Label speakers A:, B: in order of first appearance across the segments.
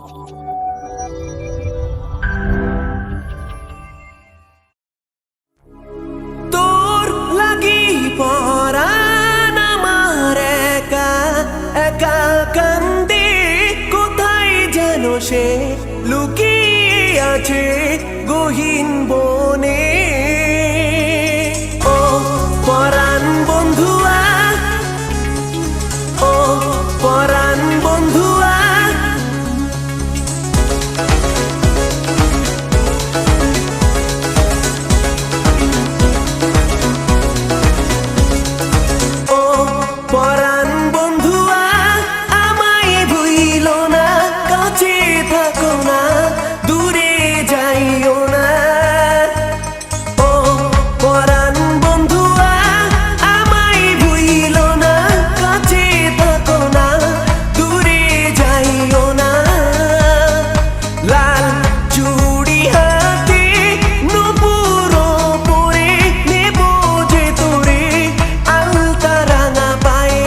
A: তোর লাগি পরাণ আমার একা একা কান্দে, কোথায় যেন সে লুকিয়ে আছে গহীন বনে। ও পরাণ বন্ধুয়া, ও পরাণ বন্ধুয়া, ও পরাণ বন্ধুয়া, আমায় ভুইলো না, কাছে থাকো না, দূরে যাইও না। ও পরাণ বন্ধুয়া, আমায় ভুইলো না, কাছে থাকো না, দূরে যাইও না। লাল চুড়ি হাতে নূপুর পরে নেব যে তোরে আলতা রাঙা পায়ে।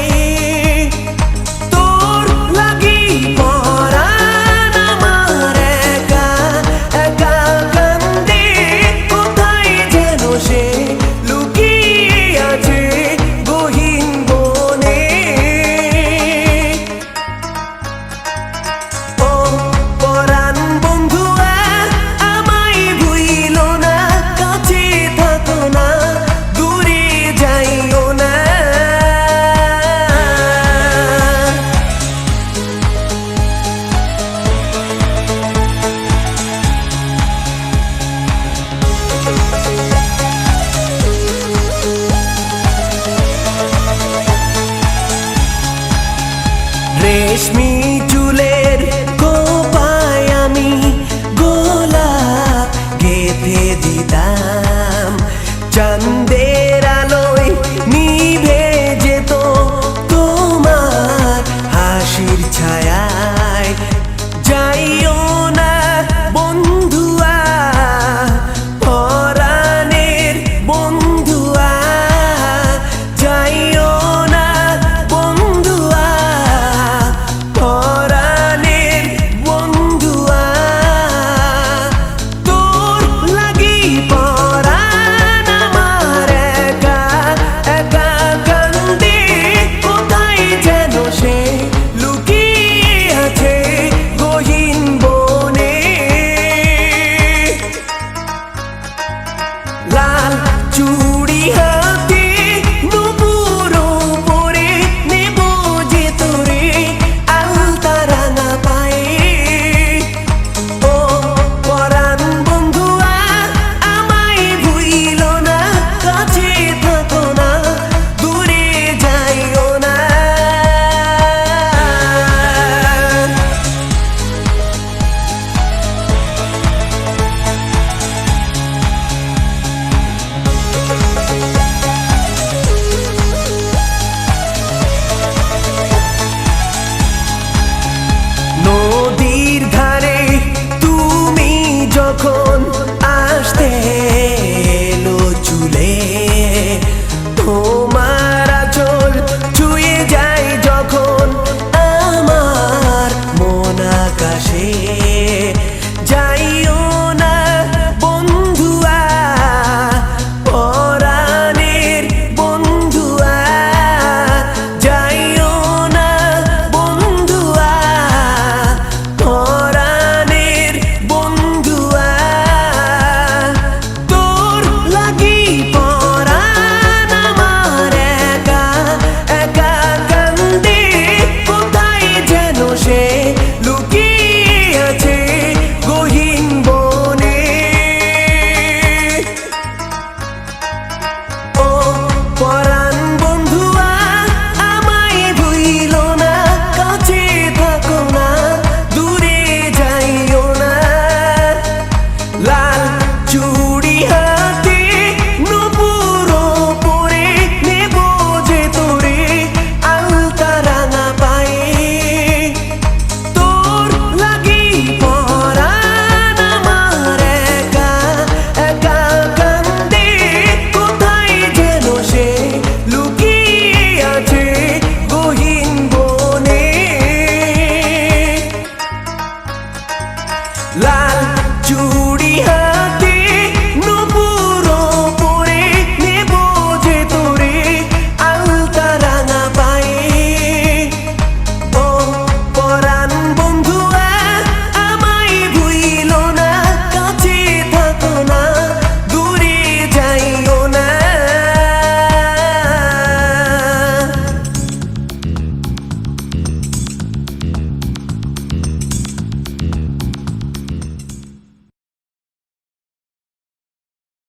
A: তোর লাগি পরাণ আমার একা একা কান্দে, কোথায় যেন সে লুকিয়ে আছে গহীন বনে। ও পরাণ বন্ধুয়া, আমায় ভুইলো না, কাছে থাকো না, দূরে যাইও না। রেশমি চুলের কোপায় আমি গোলাপ গেঁথে দিতাম,